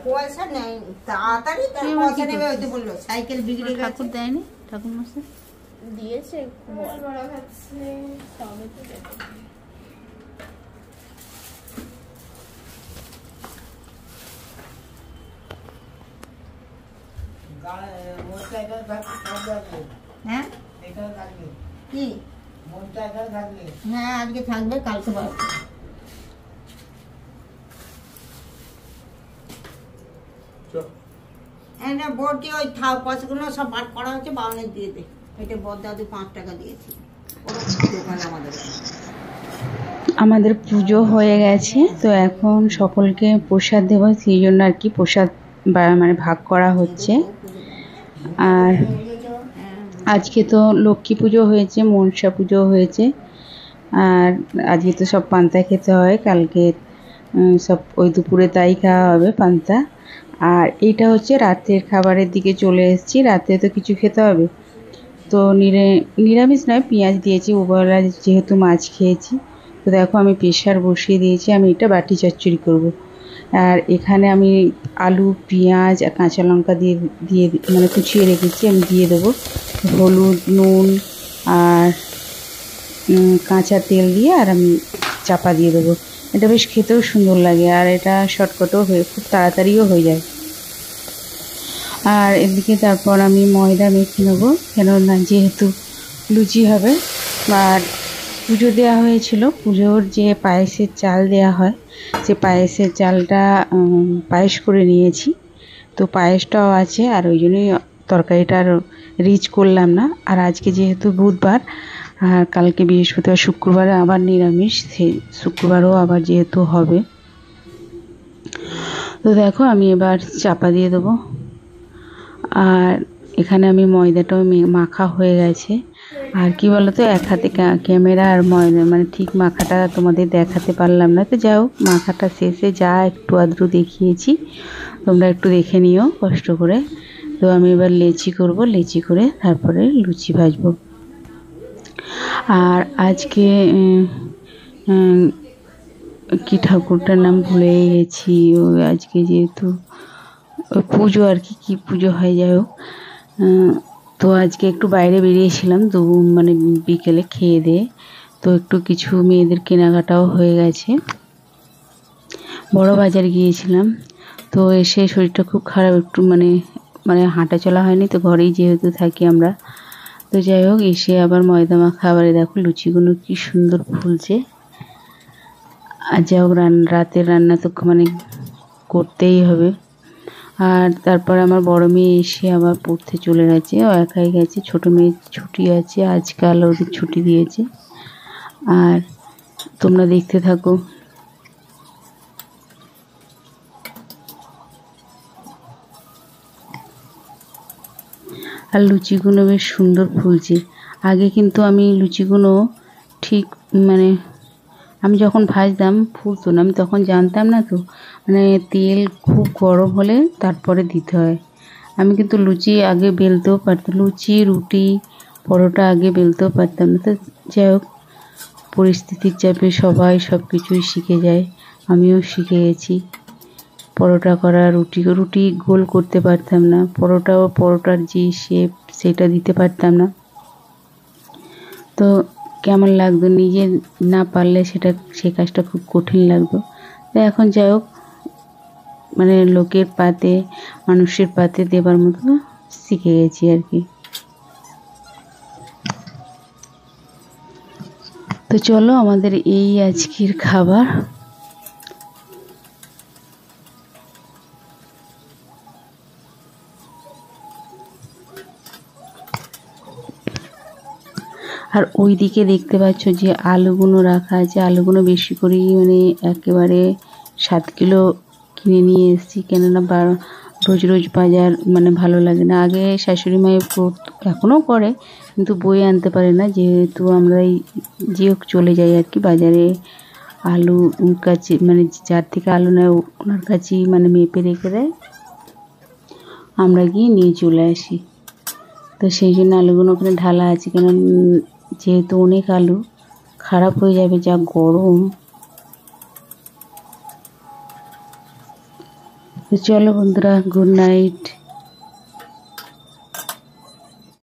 পয়সা নেই, তাড়াতাড়ি পয়সা নেবে হয়তো বললো, সাইকেল বিক্রি ঠাকুর দেয়নি, ঠাকুর মশাই দিয়েছে বড় খাচ্ছে তবে তো দেবে। হ্যাঁ কি হ্যাঁ আজকে থাকবে, কালকে পাবে। বোর্ডটি ওই পয়সাগুলো সব বার করা হচ্ছে, বাউনের দিয়ে দে। এটা বড়দাদু 5 টাকা দিয়েছি, দোকান আমাদের পুজো হয়ে গেছে। তো এখন সকলকে প্রসাদ দেব, সেই জন্য আর কি প্রসাদ মানে ভাগ করা হচ্ছে। আর আজকে তো লক্ষ্মী পুজো হয়েছে, মনসা পুজো হয়েছে, আর আজকে তো সব পান্তা খেতে হয়, কালকে সব ওই দুপুরে তাই খাওয়া হবে পান্তা। আর এইটা হচ্ছে রাতের খাবারের দিকে চলে এসেছি, রাতে তো কিছু খেতে হবে। তো নিরামিষ নয়, পেঁয়াজ দিয়েছি, ওবেলা যেহেতু মাছ খেয়েছি। তো দেখো আমি প্রেশার বসিয়ে দিয়েছি, আমি এটা বাটি চচ্চড়ি করব। আর এখানে আমি আলু, পেঁয়াজ আর কাঁচা লঙ্কা দিয়ে মানে কুচিয়ে রেখেছি, আমি দিয়ে দেবো। হলুদ, নুন আর কাঁচা তেল দিয়ে আর আমি চাপা দিয়ে দেবো। এটা বেশ খেতেও সুন্দর লাগে, আর এটা শর্টকাটও হয়ে খুব তাড়াতাড়িও হয়ে যায়। আর এদিকে তারপর আমি ময়দা মেখে নেবো, কেননা যেহেতু লুচি হবে। আর পুজো দেওয়া হয়েছিল, পুজোর যে পায়েসের চাল দেওয়া হয়, সে পায়েসের চালটা পায়েস করে নিয়েছি। তো পায়েসটাও আছে, আর ওই জন্যই তরকারিটা আর রিচ করলাম না। আর আজকে যেহেতু বুধবার আর কালকে বৃহস্পতিবার, শুক্রবারে আবার নিরামিষ, সেই শুক্রবারও আবার যেহেতু হবে। তো দেখো আমি এবার চাপা দিয়ে দেবো। আর এখানে আমি ময়দাটাও মাখা হয়ে গেছে। আর কি বলতো, এক হাতে ক্যামেরা আর ময়দা মানে ঠিক মাখাটা তোমাদের দেখাতে পারলাম না। তো যাই হোক, মাখাটা শেষে যা একটু আধটু দেখিয়েছি, তোমরা একটু দেখে নিও কষ্ট করে। তো আমি এবার লেচি করব, লেচি করে তারপরে লুচি ভাজবো। আর আজকে কি ঠাকুরটার নাম ভুলে গেছি, ওই আজকে যেহেতু পুজো আর কি পুজো হয়, যাই হোক। তো আজকে একটু বাইরে বেরিয়েছিলাম, তো মানে বিকেলে খেয়ে দিয়ে, তো একটু কিছু মেয়েদের কেনাকাটাও হয়ে গেছে, বড় বাজার গিয়েছিলাম। তো এসে শরীরটা খুব খারাপ, একটু মানে হাঁটা চলা হয়নি, তো ঘরেই যেহেতু থাকি আমরা। তো যাই হোক, এসে আবার ময়দা মাখা, আবার দেখো লুচিগুলো কি সুন্দর ফুলছে। আর যাই হোক, রাতের রান্না তো মানে করতেই হবে। আর তারপর আমার বড় মেয়ে এসে আবার পড়তে চলে গেছে, ও একাই গেছে, ছোটো মেয়ে ছুটি আছে, আজকাল ওদের ছুটি দিয়েছে। আর তোমরা দেখতে থাকো। আর লুচিগুলো বেশ সুন্দর ফুলছে। আগে কিন্তু আমি লুচিগুলো ঠিক মানে আমি যখন ভাজতাম ফুলতো না, আমি তখন জানতাম না, তো মানে তেল খুব গরম হলে তারপরে দিতে হয়। আমি কিন্তু লুচি আগে বেলতেও পারতাম, লুচি, রুটি, পরোটা আগে বেলতেও পারতাম না। তো যাই হোক, পরিস্থিতির চাপে সবাই সব কিছুই শিখে যায়, আমিও শিখে গেছি। পরোটা করা, রুটি গোল করতে পারতাম না, পরোটার যে শেপ সেটা দিতে পারতাম না। তো কেমন লাগতো, নিজে না পারলে সেই কাজটা খুব কঠিন লাগতো। তো এখন যাই হোক, মানে লোকের পাতে, মানুষের পাতে দেবার মতো শিখে গেছি আর কি। তো চলো, আমাদের এই আজকের খাবার। আর ওই দিকে দেখতে পাচ্ছ যে আলুগুলো রাখা আছে, আলুগুলো বেশি করেই মানে একেবারে 7 কিলো কিনে নিয়ে এসেছি, কেননা রোজ রোজ বাজার মানে ভালো লাগে না। আগে শাশুড়ি মাই এখনও করে, কিন্তু বই আনতে পারে না, যেহেতু আমরা যে চলে যাই আর কি বাজারে। আলু কাছে মানে যার থেকে আলু নেয় ওনার কাছেই মানে মেপে রেখে দেয়, আমরা গিয়ে নিয়ে চলে আসি। তো সেই জন্য আলুগুলো ওখানে ঢালা আছে, কেন যেহেতু অনেক আলু খারাপ হয়ে যাবে, যা গরম। তো চলো বন্ধুরা, গুড নাইট।